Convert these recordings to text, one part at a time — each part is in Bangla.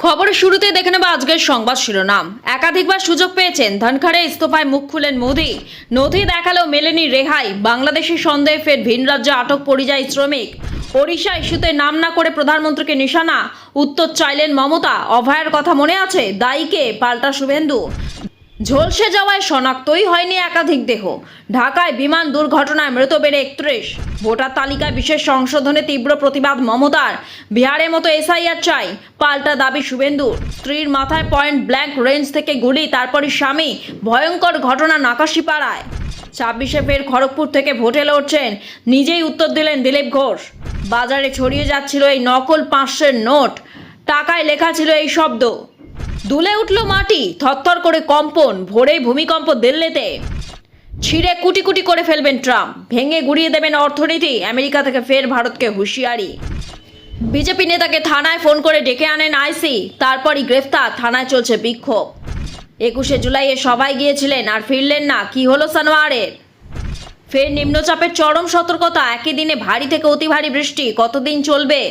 খবরের শুরুতে দেখে নেব আজকের সংবাদ শিরোনাম। একাধিকবার সুযোগ পেয়েছেন, ধনখড়ে ইস্তফায় মুখ খুলেন মোদি। নথি দেখালেও মেলেনি রেহাই। বাংলাদেশি সন্দেহে ফের ভিন রাজ্যে আটক পরিযায়ী শ্রমিক। ওড়িশা ইস্যুতে নাম না করে প্রধানমন্ত্রীকে নিশানা। উত্তর চাইলেন মমতা। অভয়ার কথা মনে আছে? দায়ীকে পাল্টা শুভেন্দু। ঝলসে যাওয়ায় শনাক্তই হয়নি একাধিক দেহ। ঢাকায় বিমান দুর্ঘটনায় মৃত বেড়ে 31। ভোটার তালিকায় বিশেষ সংশোধনে তীব্র প্রতিবাদ মমতার। বিহারের মতো এসআইআর চাই, পাল্টা দাবি শুভেন্দুর। স্ত্রীর মাথায় পয়েন্ট ব্ল্যাঙ্ক রেঞ্জ থেকে গুলি, তারপরই স্বামী। ভয়ঙ্কর ঘটনা নাকাশিপাড়ায়। 26-এ ফের খড়গপুর থেকে ভোটে লড়ছেন, নিজেই উত্তর দিলেন দিলীপ ঘোষ। বাজারে ছড়িয়ে যাচ্ছিল এই নকল 500-এর নোট। টাকায় লেখা ছিল এই শব্দ। দুলে উঠল মাটি, থরথর করে কম্পন। ভোরেই ভূমিকম্প দিল্লিতে। ছিঁড়ে কুটি কুটি করে ফেলবেন ট্রাম্প, ভেঙে গুড়িয়ে দেবেন অর্থনীতি। আমেরিকা থেকে ফের ভারতকে হুঁশিয়ারি। বিজেপি নেতাকে থানায় ফোন করে ডেকে আনেন আইসি, তারপরই গ্রেফতার। থানায় চলছে বিক্ষোভ। 21শে জুলাইয়ে সবাই গিয়েছিলেন আর ফিরলেন না, কি হলো সানোয়ারের? ফের নিম্নচাপের চরম সতর্কতা। একই দিনে ভারী থেকে অতি ভারী বৃষ্টি। কতদিন চলবে?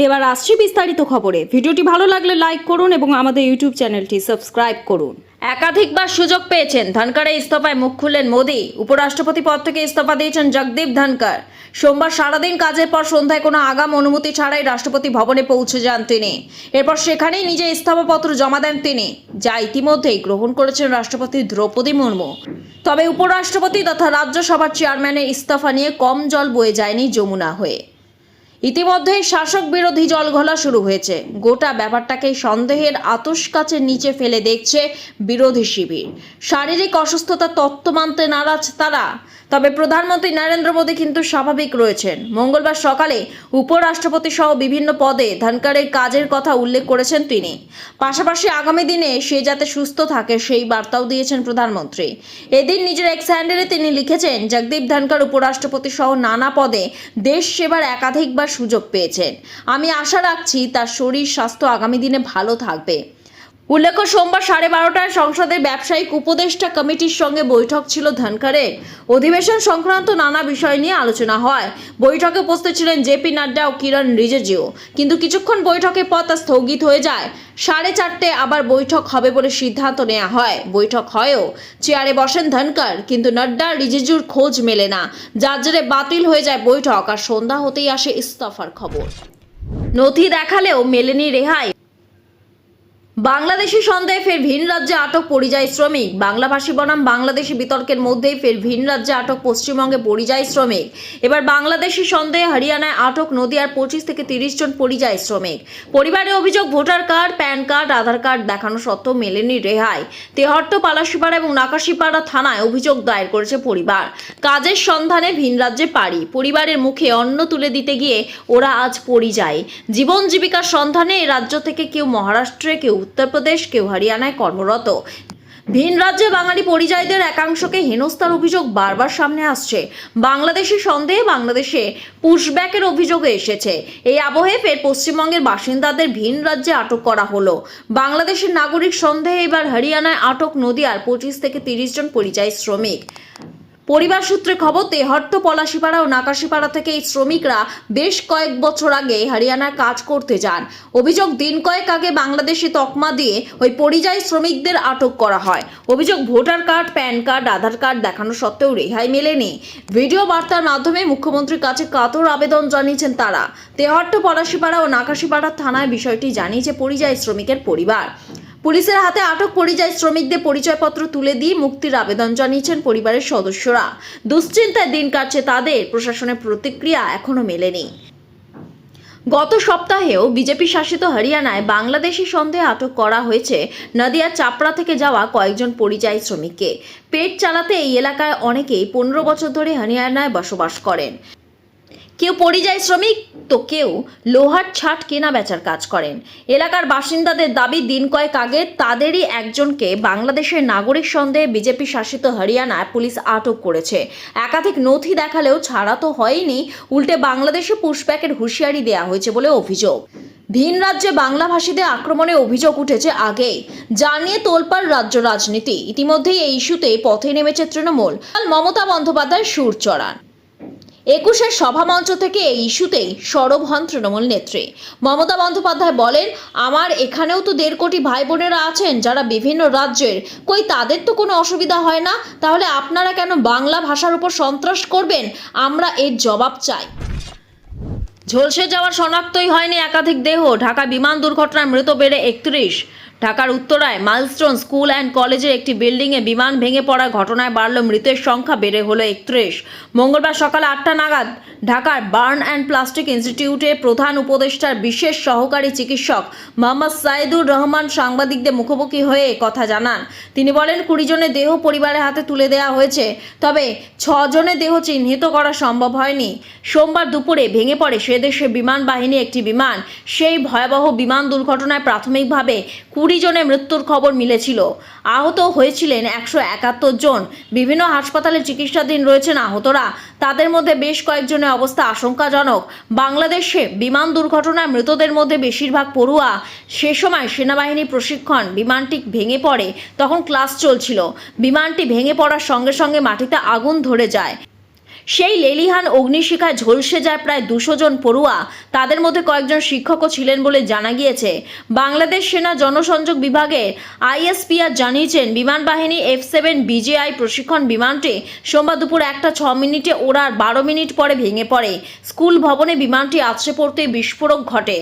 এবার আসছি বিস্তারিত খবরে। ভিডিওটি ভালো লাগলে লাইক করুন এবং আমাদের ইউটিউব চ্যানেলটি সাবস্ক্রাইব করুন। একাধিকবার সুযোগ পেয়েছেন, ধনখড়ে ইস্তফায় মুখ খুললেন মোদি। উপরাষ্ট্রপতি পদ থেকে ইস্তফা দিয়েছেন জগদীপ ধনখড়। সোমবার সারাদিন কাজের পর সন্ধ্যায় কোনো আগাম অনুমতি ছাড়াই রাষ্ট্রপতি ভবনে পৌঁছে যান তিনি। এরপর সেখানেই নিজে ইস্তফাপত্র জমা দেন তিনি, যা ইতিমধ্যেই গ্রহণ করেছেন রাষ্ট্রপতি দ্রৌপদী মুর্মু। তবে উপরাষ্ট্রপতি তথা রাজ্যসভার চেয়ারম্যানের ইস্তফা নিয়ে কম জল বয়ে যায়নি যমুনা হয়ে। ইতিমধ্যেই শাসক বিরোধী জলঘোলা শুরু হয়েছে। গোটা ব্যাপারটাকে সন্দেহের আতশকাচের নিচে ফেলে দেখছে বিরোধী শিবির। শারীরিক অসুস্থতা তত্ত্ব মানতে নারাজ তারা। তবে প্রধানমন্ত্রী নরেন্দ্র মোদী কিন্তু স্বাভাবিক রয়েছেন। মঙ্গলবার সকালে উপরাষ্ট্রপতি সহ বিভিন্ন পদে ধনখড়ের কাজের কথা উল্লেখ করেছেন তিনি। পাশাপাশি আগামী দিনে সে যাতে সুস্থ থাকে সেই বার্তাও দিয়েছেন প্রধানমন্ত্রী। এদিন নিজের এক্স হ্যান্ডেলে তিনি লিখেছেন, জগদীপ ধনখড় উপরাষ্ট্রপতি সহ নানা পদে দেশ সেবার একাধিকবার সুযোগ পেয়েছেন। আমি আশা রাখছি তার শরীর স্বাস্থ্য আগামী দিনে ভালো থাকবে। উল্লেখ্য, সোমবার 12:30টায় সংসদের ব্যবসায়িক উপদেষ্টা কমিটির সঙ্গে বৈঠক ছিল ধনখড়ের। অধিবেশন সংক্রান্ত নানা বিষয় নিয়ে আলোচনা হয়। বৈঠকে উপস্থিত ছিলেন জেপি নাড্ডা ও কিরণ রিজিজু। কিন্তু কিছুক্ষণ বৈঠকের পর তা স্থগিত হয়ে যায়। 4:30 আবার বৈঠক হবে বলে সিদ্ধান্ত নেওয়া হয়। বৈঠক হয়ও, চেয়ারে বসেন ধনখড়, কিন্তু নাড্ডা রিজিজুর খোঁজ মেলে না। যার জেরে বাতিল হয়ে যায় বৈঠক, আর সন্ধ্যা হতেই আসে ইস্তফার খবর। নথি দেখালেও মেলেনি রেহাই। বাংলাদেশি সন্দেহে ফের ভিন রাজ্যে আটক পরিযায়ী শ্রমিক। বাংলাভাষী বনাম বাংলাদেশি বিতর্কের মধ্যেই ফের ভিন রাজ্যে আটক পশ্চিমবঙ্গে পরিযায়ী শ্রমিক। এবার বাংলাদেশি সন্দেহে হরিয়ানায় আটক নদিয়ার 25 থেকে 30 জন পরিযায়ী শ্রমিক। পরিবারের অভিযোগ, ভোটার কার্ড, প্যান কার্ড, আধার কার্ড দেখানো সত্ত্বেও মেলেনি রেহাই। তেহট্ট, পলাশীপাড়া এবং নাকাশীপাড়া থানায় অভিযোগ দায়ের করেছে পরিবার। কাজের সন্ধানে ভিন রাজ্যে পাড়ি। পরিবারের মুখে অন্ন তুলে দিতে গিয়ে ওরা আজ পরিযায়ী। জীবন জীবিকার সন্ধানে এই রাজ্য থেকে কেউ মহারাষ্ট্রে, কেউ উত্তরপ্রদেশ, কেউ হরিয়ানায় কর্মরত। ভিন রাজ্যে বাঙালি পরিযায়ীদের একাংশকে হেনস্থার অভিযোগ বারবার সামনে আসছে। বাংলাদেশি সন্দেহে বাংলাদেশে পুশব্যাকের অভিযোগে এসেছে। এই আবহে ফের পশ্চিমবঙ্গের বাসিন্দাদের ভিন রাজ্যে আটক করা হলো। বাংলাদেশের নাগরিক সন্দেহে এবার হরিয়ানায় আটক নদিয়ার 25 থেকে 30 জন পরিযায়ী শ্রমিক। পরিবার সূত্রে খবর, তেহট্ট, পলাশীপাড়া ও নাকাশীপাড়া থেকে এই শ্রমিকরা বেশ কয়েক বছর আগে হরিয়ানায় কাজ করতে যান। অভিযোগ, দিন কয়েক আগে বাংলাদেশি তকমা দিয়ে ওই পরিযায়ী শ্রমিকদের আটক করা হয়। অভিযোগ, ভোটার কার্ড, প্যান কার্ড, আধার কার্ড দেখানো সত্ত্বেও রেহাই মেলেনি। ভিডিও বার্তার মাধ্যমে মুখ্যমন্ত্রীর কাছে কাতর আবেদন জানিয়েছেন তারা। তেহট্ট, পলাশীপাড়া ও নাকাশীপাড়া থানায় বিষয়টি জানিয়েছে পরিযায়ী শ্রমিকের পরিবার। পুলিশের হাতে আটক পরিযায়ী শ্রমিকদের পরিচয়পত্র তুলে দিয়ে মুক্তির আবেদন জানিয়েছেন পরিবারের সদস্যরা। দুশ্চিন্তায় দিন কাটছে তাদের। প্রশাসনের প্রতিক্রিয়া এখনো মেলেনি। গত সপ্তাহেও বিজেপি শাসিত হরিয়ানায় বাংলাদেশি সন্দেহে আটক করা হয়েছে নদিয়ার চাপড়া থেকে যাওয়া কয়েকজন পরিযায়ী শ্রমিককে। পেট চালাতে এই এলাকায় অনেকেই 15 বছর ধরে হরিয়ানায় বসবাস করেন। কেউ পরিযায়ী শ্রমিক, তো কেউ লোহার ছাট কেনা বেচার কাজ করেন। এলাকার বাসিন্দাদের দাবি, দিন কয়েক আগে তাদেরই একজনকে বাংলাদেশের নাগরিক সন্দেহে বিজেপি শাসিত হরিয়ানায় পুলিশ আটক করেছে। একাধিক নথি দেখালেও ছাড়া তো হয়নি, উল্টে বাংলাদেশে পুশব্যাকের হুঁশিয়ারি দেওয়া হয়েছে বলে অভিযোগ। ভিন রাজ্যে বাংলাভাষীদের আক্রমণের অভিযোগ উঠেছে আগেই, যা নিয়ে তোলপাড় রাজ্য রাজনীতি। ইতিমধ্যেই এই ইস্যুতে পথে নেমেছে তৃণমূল। মমতা বন্দ্যোপাধ্যায় সুর চড়ান। একুশের সভামঞ্চ থেকে এই ইস্যুতেই সরব হন তৃণমূল নেত্রী মমতা বন্দ্যোপাধ্যায় বলেন, আমার এখানেও তো 1.5 কোটি ভাই বোনেরা আছেন যারা বিভিন্ন রাজ্যের, কই তাদের তো কোনো অসুবিধা হয় না, তাহলে আপনারা কেন বাংলা ভাষার উপর সন্ত্রাস করবেন? আমরা এর জবাব চাই। ঝলসে যাওয়ার শনাক্তই হয়নি একাধিক দেহ। ঢাকা বিমান দুর্ঘটনায় মৃত বেড়ে 31। ঢাকার উত্তরায় মাইলস্টোন স্কুল অ্যান্ড কলেজের একটি বিল্ডিংয়ে বিমান ভেঙে পড়ার ঘটনায় বাড়ল মৃতের সংখ্যা, বেড়ে হলো 31। মঙ্গলবার সকাল 8টা নাগাদ ঢাকার বার্ন অ্যান্ড প্লাস্টিক ইনস্টিটিউটের প্রধান উপদেষ্টার বিশেষ সহকারী চিকিৎসক মোহাম্মদ সাইদুর রহমান সাংবাদিকদের মুখোমুখি হয়ে কথা জানান। তিনি বলেন, 20 জনের দেহ পরিবারের হাতে তুলে দেওয়া হয়েছে, তবে 6 জনের দেহ চিহ্নিত করা সম্ভব হয়নি। সোমবার দুপুরে ভেঙে পড়ে সে দেশের বিমান বাহিনী একটি বিমান। সেই ভয়াবহ বিমান দুর্ঘটনায় প্রাথমিকভাবে 20 জনের মৃত্যুর খবর মিলেছিল। আহত হয়েছিলেন 171 জন। বিভিন্ন হাসপাতালে চিকিৎসাধীন রয়েছেন আহতরা। তাদের মধ্যে বেশ কয়েকজনের অবস্থা আশঙ্কাজনক। বাংলাদেশে বিমান দুর্ঘটনায় মৃতদের মধ্যে বেশিরভাগ পড়ুয়া। সে সময় সেনাবাহিনী প্রশিক্ষণ। বিমানটি ভেঙে পড়ে তখন ক্লাস চলছিল। বিমানটি ভেঙে পড়ার সঙ্গে সঙ্গে মাটিতে আগুন ধরে যায়। সেই লেলিহান অগ্নিশিখায় ঝলসে যায় প্রায় 200 জন পড়ুয়া। তাদের মধ্যে কয়েকজন শিক্ষকও ছিলেন বলে জানা গিয়েছে। বাংলাদেশ সেনা জনসংযোগ বিভাগের আইএসপিআর জানিয়েছেন, বিমান বাহিনী F-7 BJI প্রশিক্ষণ বিমানটি সোমবার দুপুর 1:06 ওড়ার 12 মিনিট পরে ভেঙে পড়ে। স্কুল ভবনে বিমানটি আছড়ে পড়তেই বিস্ফোরক ঘটে।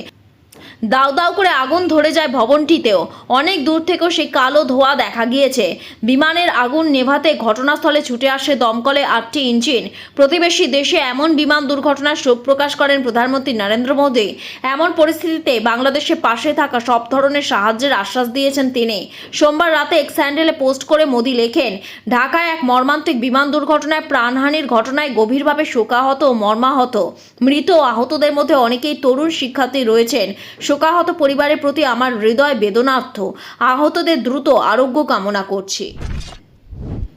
দাউ দাউ করে আগুন ধরে যায় ভবনটিতেও। অনেক দূর থেকেও সেই কালো ধোঁয়া দেখা গিয়েছে। বিমানের আগুন নেভাতে ঘটনাস্থলে ছুটে আসে দমকলে 8টি ইঞ্জিন। প্রতিবেশী দেশে এমন বিমান দুর্ঘটনার শোক প্রকাশ করেন প্রধানমন্ত্রী নরেন্দ্র মোদী। এমন পরিস্থিতিতে বাংলাদেশের পাশে থাকা সব ধরনের সাহায্যের আশ্বাস দিয়েছেন তিনি। সোমবার রাতে এক্স হ্যান্ডেলে পোস্ট করে মোদী লেখেন, ঢাকায় এক মর্মান্তিক বিমান দুর্ঘটনায় প্রাণহানির ঘটনায় গভীরভাবে শোকাহত ও মর্মাহত। মৃত ও আহতদের মধ্যে অনেকেই তরুণ শিক্ষার্থী রয়েছেন। শোকাহত পরিবারের প্রতি আমার হৃদয় বেদনার্থ। আহতদের দ্রুত আরোগ্য কামনা করছি।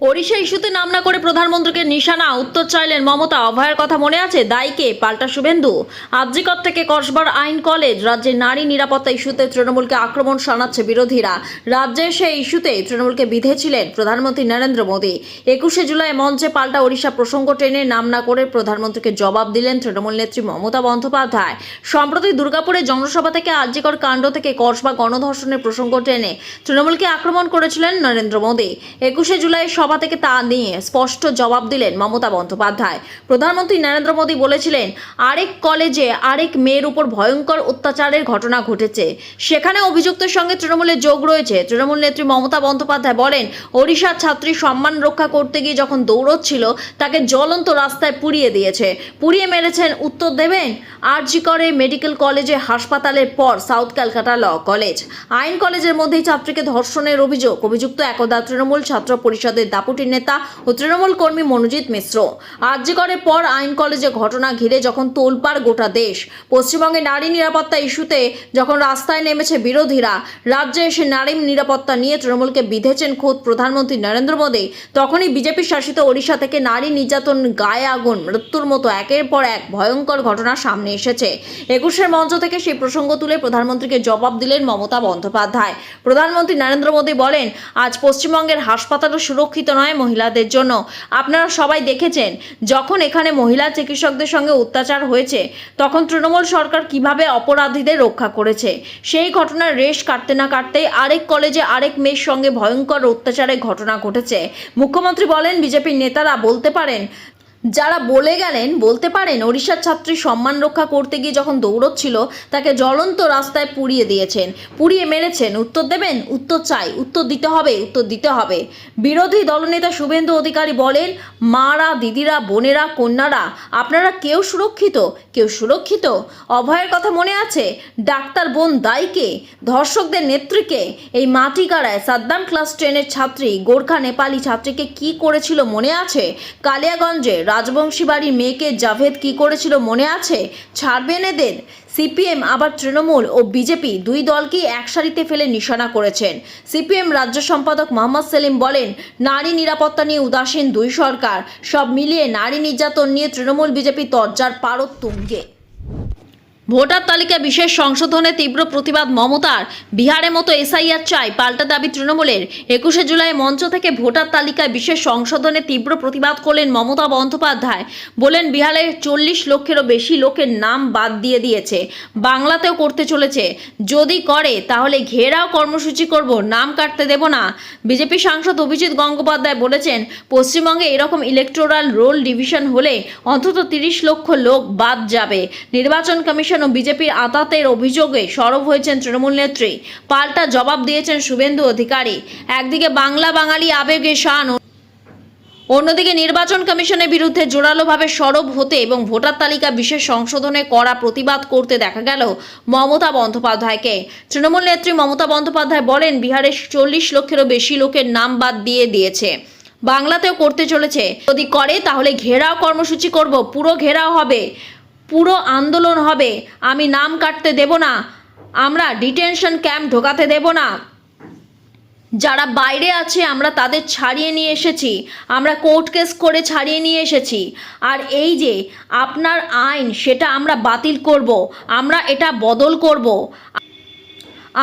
ওড়িশা ইস্যুতে নাম না করে প্রধানমন্ত্রীকে নিশানা, উত্তর চাইলেন মমতা। অভয়ের কথা মনে আছে? দায়ীকে পাল্টা শুভেন্দু। আরজিকর থেকে কসবার আইন কলেজ। রাজ্যে নারী নিরাপত্তা ইস্যুতে তৃণমূলকে আক্রমণ শানাচ্ছে বিরোধীরা। রাজ্যে সেই ইস্যুতে তৃণমূলকে বিঁধেছিলেন প্রধানমন্ত্রী নরেন্দ্র মোদী। 21শে জুলাই মঞ্চে পাল্টা ওড়িশা প্রসঙ্গ টেনে নাম না করে প্রধানমন্ত্রীকে জবাব দিলেন তৃণমূল নেত্রী মমতা বন্দ্যোপাধ্যায়। সম্প্রতি দুর্গাপুরে জনসভা থেকে আরজিকর কাণ্ড থেকে কসবা গণধর্ষণের প্রসঙ্গ টেনে তৃণমূলকে আক্রমণ করেছিলেন নরেন্দ্র মোদী। 21শে জুলাই সভা থেকে তা নিয়ে স্পষ্ট জবাব দিলেন মমতা বন্দ্যোপাধ্যায়। প্রধানমন্ত্রী নরেন্দ্র মোদী বলেছিলেন, আরেক কলেজে আরেক মেয়ের উপর ভয়ঙ্কর অত্যাচারের ঘটনা ঘটেছে, সেখানে অভিযুক্তের সঙ্গে তৃণমূলের যোগ রয়েছে। তৃণমূল নেত্রী মমতা বন্দ্যোপাধ্যায় বলেন, ওড়িশার ছাত্রী সম্মান রক্ষা করতে গিয়ে যখন দৌড়চ্ছিল তাকে জ্বলন্ত রাস্তায় পুড়িয়ে দিয়েছে, পুড়িয়ে মেরেছেন। উত্তর দেবেন? আরজি করে মেডিকেল কলেজে হাসপাতালের পর সাউথ ক্যালকাটা ল কলেজ, আইন কলেজের মধ্যেই ছাত্রীকে ধর্ষণের অভিযোগ। অভিযুক্ত একদা তৃণমূল ছাত্র পরিষদের দাপুটি নেতা ও তৃণমূল কর্মী মনোজিৎ মিশ্র। আরজি করের পর আইন কলেজে ঘটনা ঘিরে যখন তোলপাড় গোটা দেশ, পশ্চিমবঙ্গে নারী নিরাপত্তা ইস্যুতে যখন রাস্তায় নেমেছে বিরোধীরা, রাজ্যে এসে নারী নিরাপত্তা নিয়ে তৃণমূলকে বিঁধেছেন খোদ প্রধানমন্ত্রী নরেন্দ্র মোদী, তখনই বিজেপি শাসিত ওড়িশা থেকে নারী নির্যাতন, গায়ে আগুন, মৃত্যুর মতো একের পর এক ভয়ঙ্কর ঘটনা সামনে এসেছে। 21শে মঞ্চ থেকে সেই প্রসঙ্গ তুলে প্রধানমন্ত্রীকে জবাব দিলেন মমতা বন্দ্যোপাধ্যায়। প্রধানমন্ত্রী নরেন্দ্র মোদী বলেন, আজ পশ্চিমবঙ্গের হাসপাতালও সুরক্ষিত নয় মহিলাদের জন্য। আপনারা সবাই দেখেছেন, যখন এখানে মহিলা চিকিৎসকদের সঙ্গে অত্যাচার হয়েছে তখন তৃণমূল সরকার কিভাবে অপরাধীদের রক্ষা করেছে। সেই ঘটনার রেশ কাটতে না কাটতেই আরেক কলেজে আরেক মেয়ের সঙ্গে ভয়ঙ্কর অত্যাচারের ঘটনা ঘটেছে। মুখ্যমন্ত্রী বলেন, বিজেপির নেতারা বলতে পারেন, যারা বলে গেলেন বলতে পারেন, ওড়িশার ছাত্রী সম্মান রক্ষা করতে গিয়ে যখন দৌড়চ্ছিল তাকে জ্বলন্ত রাস্তায় পুড়িয়ে দিয়েছেন, পুড়িয়ে মেরেছেন। উত্তর দেবেন? উত্তর চাই, উত্তর দিতে হবে, উত্তর দিতে হবে। বিরোধী দলনেতা শুভেন্দু অধিকারী বলেন, মারা, দিদিরা, বোনেরা, কন্যারা, আপনারা কেউ সুরক্ষিত? কেউ সুরক্ষিত? অভয়ের কথা মনে আছে? ডাক্তার বোন দায়ীকে, ধর্ষকদের নেত্রীকে। এই মাটিকাড়ায় সাদ্দাম ক্লাস 10-এর ছাত্রী, গোর্খা নেপালি ছাত্রীকে কি করেছিল মনে আছে? কালিয়াগঞ্জে রাজবংশী বাড়ির মেয়েকে জাভেদ কি করেছিল মনে আছে? ছাড়বেন এদের? সিপিএম আবার তৃণমূল ও বিজেপি দুই দলকেই এক সারিতে ফেলে নিশানা করেছেন। সিপিএম রাজ্য সম্পাদক মোহাম্মদ সেলিম বলেন, নারী নিরাপত্তা নিয়ে উদাসীন দুই সরকার। সব মিলিয়ে নারী নির্যাতন নিয়ে তৃণমূল বিজেপি তরজার পারদ তুঙ্গে। ভোটার তালিকা বিশেষ সংশোধনে তীব্র প্রতিবাদ মমতার। বিহারের মতো এসআইআর চাই, পাল্টা দাবি তৃণমূলের। 21শে জুলাই মঞ্চ থেকে ভোটার তালিকায় বিশেষ সংশোধনে তীব্র প্রতিবাদ করলেন মমতা বন্দ্যোপাধ্যায়। বলেন, বিহারে 40 লক্ষেরও বেশি লোকের নাম বাদ দিয়েছে, বাংলাতেও করতে চলেছে। যদি করে তাহলে ঘেরাও কর্মসূচি করব, নাম কাটতে দেব না। বিজেপি সাংসদ অভিজিৎ গঙ্গোপাধ্যায় বলেছেন, পশ্চিমবঙ্গে এরকম ইলেকটোরাল রোল ডিভিশন হলে অন্তত 30 লক্ষ লোক বাদ যাবে। নির্বাচন কমিশন ও বিজেপির আতাতের অভিযোগে সরব হয়েছেন তৃণমূল নেত্রী। পাল্টা জবাব দিয়েছেন শুভেন্দু অধিকারী। একদিকে বাংলা বাঙালি আবেগে শান, অন্যদিকে নির্বাচন কমিশনের বিরুদ্ধে জোরালোভাবে সরব হতে এবং ভোটার তালিকা বিশেষ সংশোধনে কড়া প্রতিবাদ করতে দেখা গেল মমতা বন্দ্যোপাধ্যায়কে। তৃণমূল নেত্রী মমতা বন্দ্যোপাধ্যায় বলেন, বিহারের 40 লক্ষেরও বেশি লোকের নাম বাদ দিয়েছে, বাংলাতেও করতে চলেছে। যদি করে তাহলে ঘেরাও কর্মসূচি করব, পুরো ঘেরাও হবে, পুরো আন্দোলন হবে। আমি নাম কাটতে দেব না, আমরা ডিটেনশন ক্যাম্প ঢোকাতে দেব না। যারা বাইরে আছে আমরা তাদের ছাড়িয়ে নিয়ে এসেছি, আমরা কোর্ট কেস করে ছাড়িয়ে নিয়ে এসেছি। আর এই যে আপনার আইন, সেটা আমরা বাতিল করব, আমরা এটা বদল করব,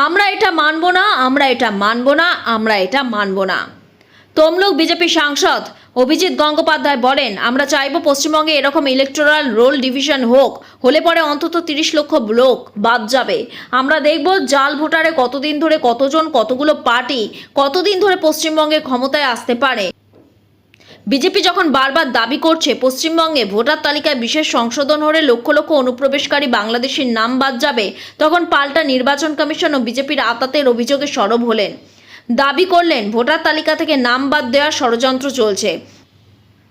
আমরা এটা মানব না, আমরা এটা মানব না, আমরা এটা মানব না। তমলুক বিজেপি সাংসদ অভিজিৎ গঙ্গোপাধ্যায় বলেন, আমরা চাইব পশ্চিমবঙ্গে এরকম ইলেকটোরাল রোল ডিভিশন হলে পরে অন্তত 30 লক্ষ লোক বাদ যাবে। আমরা দেখব জাল ভোটারে কতদিন ধরে কতজন, কতগুলো পার্টি কতদিন ধরে পশ্চিমবঙ্গে ক্ষমতায় আসতে পারে। বিজেপি যখন বারবার দাবি করছে পশ্চিমবঙ্গে ভোটার তালিকায় বিশেষ সংশোধন হলে লক্ষ লক্ষ অনুপ্রবেশকারী বাংলাদেশের নাম বাদ যাবে, তখন পাল্টা নির্বাচন কমিশন ও বিজেপির আতাতের অভিযোগে সরব হলেন। দাবি করলেন, ভোটার তালিকা থেকে নাম বাদ দেওয়ার ষড়যন্ত্র চলছে।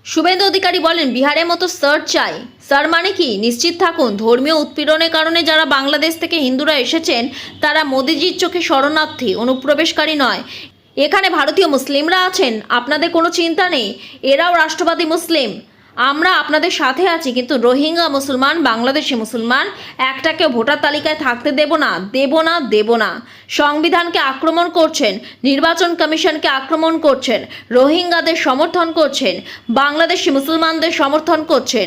শুভেন্দু অধিকারী বলেন, বিহারের মতো স্যার চাই। স্যার মানে কি? নিশ্চিত থাকুন, ধর্মীয় উৎপীড়নের কারণে যারা বাংলাদেশ থেকে হিন্দুরা এসেছেন তারা মোদিজির চোখে শরণার্থী, অনুপ্রবেশকারী নয়। এখানে ভারতীয় মুসলিমরা আছেন, আপনাদের কোনো চিন্তা নেই, এরাও রাষ্ট্রবাদী মুসলিম। আমরা আপনাদের সাথে আছি, কিন্তু রোহিঙ্গা মুসলমান, বাংলাদেশি মুসলমান একটাকে ভোটার তালিকায় থাকতে দেব না, দেব না, দেব না। সংবিধানকে আক্রমণ করছেন, নির্বাচন কমিশনকে আক্রমণ করছেন, রোহিঙ্গাদের সমর্থন করছেন, বাংলাদেশি মুসলমানদের সমর্থন করছেন।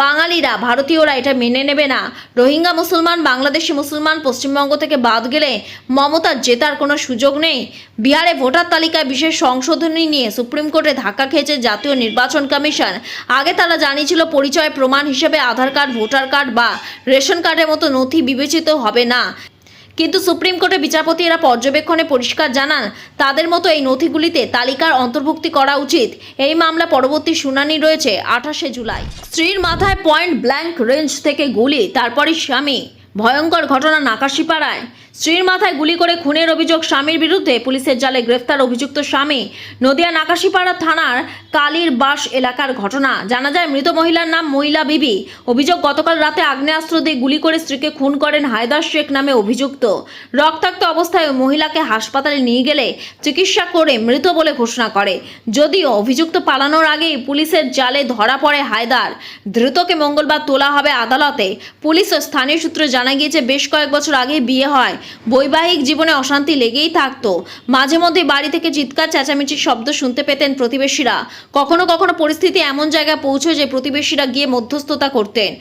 বাঙালিরা, ভারতীয়রা এটা মেনে নেবে না। রোহিঙ্গা মুসলমান, বাংলাদেশি মুসলমান পশ্চিমবঙ্গ থেকে বাদ গেলে মমতার জেতার কোনো সুযোগ নেই। বিহারে ভোটার তালিকায় বিশেষ সংশোধনী নিয়ে সুপ্রিম কোর্টে ধাক্কা খেয়েছে জাতীয় নির্বাচন কমিশন। আগে তারা জানিয়েছিল পরিচয় প্রমাণ হিসেবে আধার কার্ড, ভোটার কার্ড বা রেশন কার্ডের মতো নথি বিবেচিত হবে না। কিন্তু সুপ্রিম কোর্টের বিচারপতি এরা পর্যবেক্ষণে পরিষ্কার জানান, তাদের মতো এই নথিগুলিতে তালিকার অন্তর্ভুক্তি করা উচিত। এই মামলা পরবর্তী শুনানি রয়েছে 28শে জুলাই। স্ত্রীর মাথায় পয়েন্ট ব্ল্যাঙ্ক রেঞ্জ থেকে গুলি, তারপরই স্বামী। ভয়ঙ্কর ঘটনা নাকাশিপাড়ায়। স্ত্রীর মাথায় গুলি করে খুনের অভিযোগ স্বামীর বিরুদ্ধে, পুলিশের জালে গ্রেফতার অভিযুক্ত স্বামী। নদিয়া নাকাশিপাড়া থানার কালীর বাস এলাকার ঘটনা। জানা যায়, মৃত মহিলার নাম মহিলা বিবি। অভিযোগ, গতকাল রাতে আগ্নেয়াস্ত্র দিয়ে গুলি করে স্ত্রীকে খুন করেন হায়দার শেখ নামে অভিযুক্ত। রক্তাক্ত অবস্থায় ওই মহিলাকে হাসপাতালে নিয়ে গেলে চিকিৎসা করে মৃত বলে ঘোষণা করে। যদিও অভিযুক্ত পালানোর আগেই পুলিশের জালে ধরা পড়ে হায়দার। ধৃতকে মঙ্গলবার তোলা হবে আদালতে। পুলিশ ও স্থানীয় সূত্রে জানা গিয়েছে, বেশ কয়েক বছর আগে বিয়ে হয়, বৈবাহিক জীবনে অশান্তি লেগেই থাকতো। মাঝে মধ্যে বাড়ি থেকে চিৎকার চেঁচামেচির শব্দ শুনতে পেতেন প্রতিবেশীরা। কখনো কখনো পরিস্থিতি এমন জায়গায় পৌঁছয় যে প্রতিবেশীরা গিয়ে মধ্যস্থতা করতেন।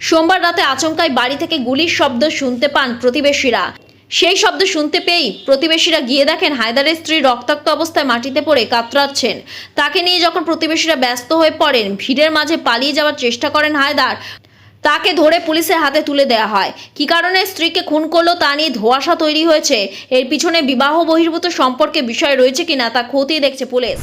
সোমবার রাতে আচমকাই বাড়ি থেকে গুলির শব্দ শুনতে পান প্রতিবেশীরা। সেই শব্দ শুনতে পেয়েই প্রতিবেশীরা গিয়ে দেখেন হায়দারের স্ত্রী রক্তাক্ত অবস্থায় মাটিতে পড়ে কাতরাচ্ছেন। তাকে নিয়ে যখন প্রতিবেশীরা ব্যস্ত হয়ে পড়েন, ভিড়ের মাঝে পালিয়ে যাওয়ার চেষ্টা করেন হায়দার। তাকে ধরে পুলিশের হাতে তুলে দেওয়া হয়। কী কারণে স্ত্রীকে খুন করলো তা নিয়ে ধোঁয়াশা তৈরি হয়েছে। এর পিছনে বিবাহ বহির্ভূত সম্পর্কে বিষয় রয়েছে কিনা তা খতিয়ে দেখছে পুলিশ।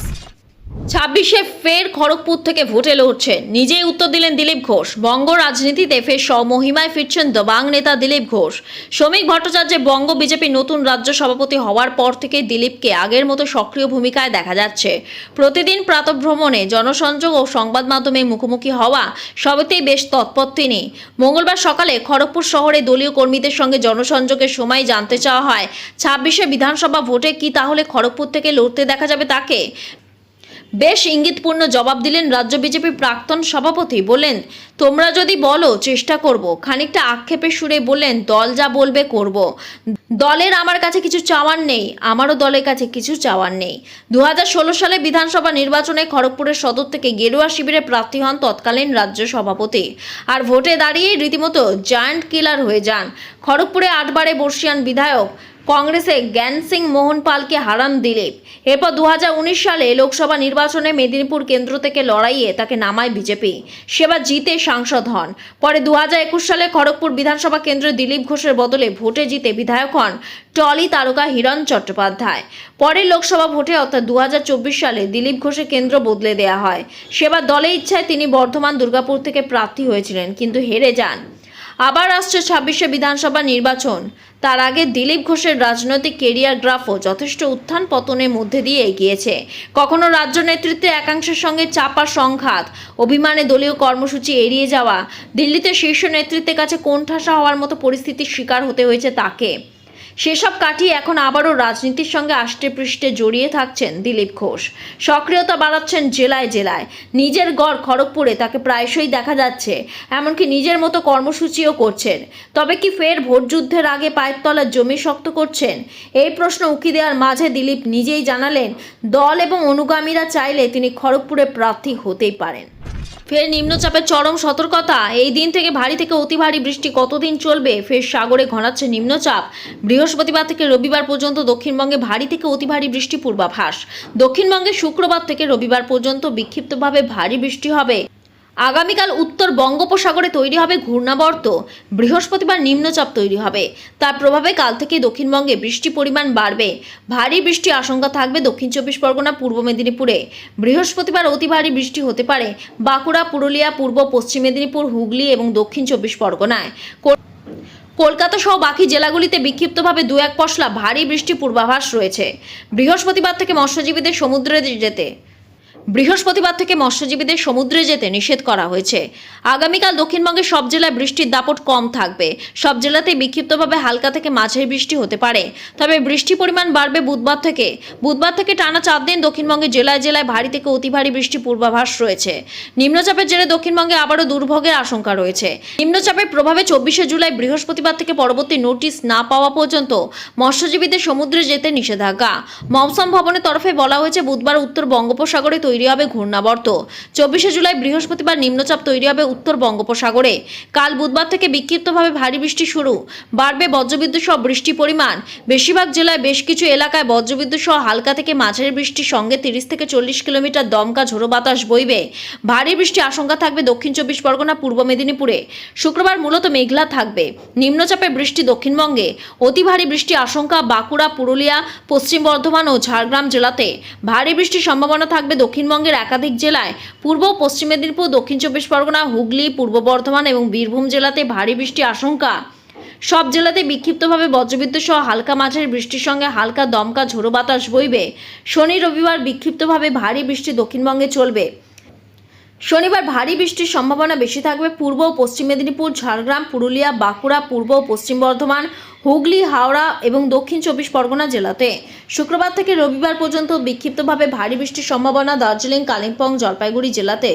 26শে ফের খড়গপুর থেকে ভোটে লড়ছেন, নিজেই উত্তর দিলেন দিলীপ ঘোষ। বঙ্গ রাজনীতিতে ফের স্বমহিমায় ফিরছেন দবাং নেতা দিলীপ ঘোষ। শ্রমিক ভট্টাচার্যের বঙ্গ বিজেপি নতুন রাজ্য সভাপতি হওয়ার পর থেকে দিলীপকে আগের মতো সক্রিয় ভূমিকায় দেখা যাচ্ছে। প্রতিদিন প্রাতঃভ্রমণে, জনসংযোগ ও সংবাদ মাধ্যমে মুখোমুখি হওয়া, সবেতেই বেশ তৎপর তিনি। মঙ্গলবার সকালে খড়গপুর শহরে দলীয় কর্মীদের সঙ্গে জনসংযোগের সময় জানতে চাওয়া হয়, 26শে বিধানসভা ভোটে কি তাহলে খড়গপুর থেকে লড়তে দেখা যাবে তাকে। বেশ ইঙ্গিতপূর্ণ জবাব দিলেন রাজ্য বিজেপির প্রাক্তন সভাপতি। বললেন, তোমরা যদি বলো চেষ্টা করব। খানিকটা আক্ষেপের সুরে বললেন, দল যা বলবে করব। দলের আমার কাছে কিছু চাওয়ার নেই, আমারও দলের কাছে কিছু চাওয়ার নেই। 2016 সালে বিধানসভা নির্বাচনে খড়গপুরের সদর থেকে গেরুয়া শিবিরে প্রার্থী হন তৎকালীন রাজ্য সভাপতি। আর ভোটে দাঁড়িয়ে রীতিমতো জায়ান্ট কিলার হয়ে যান। খড়গপুরে 8 বারে বর্ষিয়ান বিধায়ক কংগ্রেসে জ্ঞান সিং মোহন পালকে হারান দিলীপ। এরপর 2019 সালে লোকসভা নির্বাচনে মেদিনীপুর কেন্দ্র থেকে লড়াইয়ে তাকে নামায় বিজেপি। সেবার জিতে সাংসদ হন। পরে 2021 সালে খড়গপুর বিধানসভা কেন্দ্রে দিলীপ ঘোষের বদলে ভোটে জিতে বিধায়ক হন টলি তারকা হিরণ চট্টোপাধ্যায়। পরের লোকসভা ভোটে অর্থাৎ 2024 সালে দিলীপ ঘোষের কেন্দ্র বদলে দেওয়া হয়। সেবার দলের ইচ্ছায় তিনি বর্ধমান দুর্গাপুর থেকে প্রার্থী হয়েছিলেন, কিন্তু হেরে যান। আবার আসছে 26শে বিধানসভা নির্বাচন। তার আগে দিলীপ ঘোষের রাজনৈতিক কেরিয়ার গ্রাফও যথেষ্ট উত্থান পতনের মধ্যে দিয়ে এগিয়েছে। কখনো রাজ্য নেতৃত্বে একাংশের সঙ্গে চাপা সংঘাত, অভিমানে দলীয় কর্মসূচি এড়িয়ে যাওয়া, দিল্লিতে শীর্ষ নেতৃত্বের কাছে কোণঠাসা হওয়ার মতো পরিস্থিতির শিকার হতে হয়েছে তাকে। সেসব কাটিয়ে এখন আবারও রাজনীতির সঙ্গে আষ্টেপৃষ্ঠে জড়িয়ে থাকছেন দিলীপ ঘোষ। সক্রিয়তা বাড়াচ্ছেন জেলায় জেলায়। নিজের গড় খড়গপুরে তাকে প্রায়শই দেখা যাচ্ছে, এমনকি নিজের মতো কর্মসূচিও করছেন। তবে কি ফের ভোটযুদ্ধের আগে পায়ের তলার জমি শক্ত করছেন? এই প্রশ্ন উকি দেওয়ার মাঝে দিলীপ নিজেই জানালেন, দল এবং অনুগামীরা চাইলে তিনি খড়গপুরে প্রার্থী হতেই পারেন। ফের নিম্নচাপের চরম সতর্কতা। এই দিন থেকে ভারী থেকে অতি ভারী বৃষ্টি কতদিন চলবে? ফের সাগরে ঘনাচ্ছে নিম্নচাপ। বৃহস্পতিবার থেকে রবিবার পর্যন্ত দক্ষিণবঙ্গে ভারী থেকে অতি ভারী বৃষ্টি পূর্বাভাস। দক্ষিণবঙ্গে শুক্রবার থেকে রবিবার পর্যন্ত বিক্ষিপ্তভাবে ভারী বৃষ্টি হবে। আগামীকাল উত্তর বঙ্গোপসাগরে তৈরি হবে ঘূর্ণাবর্ত। বৃহস্পতিবার নিম্নচাপ তৈরি হবে। তার প্রভাবে কাল থেকে দক্ষিণবঙ্গে বৃষ্টির পরিমাণ বাড়বে। ভারী বৃষ্টি আশঙ্কা থাকবে দক্ষিণ 24 পরগনা, পূর্ব মেদিনীপুরে। বৃহস্পতিবার অতি ভারী বৃষ্টি হতে পারে বাঁকুড়া, পুরুলিয়া, পূর্ব পশ্চিম মেদিনীপুর, হুগলি এবং দক্ষিণ 24 পরগনায়। কলকাতা সহ বাকি জেলাগুলিতে বিক্ষিপ্তভাবে 2-1 পশলা ভারী বৃষ্টি পূর্বাভাস রয়েছে। বৃহস্পতিবার থেকে মৎস্যজীবীদের সমুদ্রে যেতে নিষেধ করা হয়েছে। আগামীকাল দক্ষিণবঙ্গের সব জেলায় বৃষ্টির দাপট কম থাকবে। সব জেলাতেই বিক্ষিপ্তভাবে হালকা থেকে মাঝারি বৃষ্টি হতে পারে। তবে বৃষ্টির পরিমাণ বাড়বে বুধবার থেকে টানা 4 দিন দক্ষিণবঙ্গের জেলায় জেলায় ভারী থেকে অতি ভারী বৃষ্টি পূর্বাভাস রয়েছে। নিম্নচাপের জেরে দক্ষিণবঙ্গে আবারও দুর্ভোগের আশঙ্কা রয়েছে। নিম্নচাপের প্রভাবে 24শে জুলাই বৃহস্পতিবার থেকে পরবর্তী নোটিশ না পাওয়া পর্যন্ত মৎস্যজীবীদের সমুদ্রে যেতে নিষেধাজ্ঞা। মৌসুম ভবনের তরফে বলা হয়েছে, বুধবার উত্তর বঙ্গোপসাগরে তৈরি হবে ঘূর্ণাবর্ত। 24শে জুলাই বৃহস্পতিবার নিম্নচাপ তৈরি হবে উত্তর বঙ্গোপসাগরে। কাল বুধবার থেকে বিক্ষিপ্তভাবে ভারী বৃষ্টি শুরু। বাড়বে বজ্রবিদ্যুৎ সহ বৃষ্টির পরিমাণ। বেশিরভাগ জেলায় বেশ কিছু এলাকায় বজ্রবিদ্যুৎ সহ হালকা থেকে মাঝারি বৃষ্টির সঙ্গে 30 থেকে 40 কিলোমিটার দমকা ঝোড়ো বাতাস বইবে। ভারী বৃষ্টি আশঙ্কা থাকবে দক্ষিণ 24 পরগনা, পূর্ব মেদিনীপুরে। শুক্রবার মূলত মেঘলা থাকবে। নিম্নচাপের বৃষ্টি দক্ষিণবঙ্গে। অতি ভারী বৃষ্টি আশঙ্কা বাঁকুড়া, পুরুলিয়া, পশ্চিম বর্ধমান ও ঝাড়গ্রাম জেলাতে। ভারী বৃষ্টির সম্ভাবনা থাকবে দক্ষিণবঙ্গের একাধিক জেলায়। পূর্ব পশ্চিম মেদিনীপুর, দক্ষিণ 24 পরগনা, হুগলি, পূর্ব বর্ধমান এবং বীরভূম জেলাতে ভারী বৃষ্টি আশঙ্কা। সব জেলাতে বিক্ষিপ্তভাবে বজ্রবিদ্যুৎ সহ হালকা মাঝারি বৃষ্টির সঙ্গে হালকা দমকা ঝোড়ো বাতাস বইবে। শনি রবিবার বিক্ষিপ্তভাবে ভারী বৃষ্টি দক্ষিণবঙ্গে চলবে। শনিবার ভারী বৃষ্টির সম্ভাবনা বেশি থাকবে পূর্ব ও পশ্চিম মেদিনীপুর, ঝাড়গ্রাম, পুরুলিয়া, বাঁকুড়া, পূর্ব ও পশ্চিম বর্ধমান, হুগলি, হাওড়া এবং দক্ষিণ 24 পরগনা জেলাতে। শুক্রবার থেকে রবিবার পর্যন্ত বিক্ষিপ্তভাবে ভারী বৃষ্টির সম্ভাবনা দার্জিলিং, কালিম্পং, জলপাইগুড়ি জেলাতে।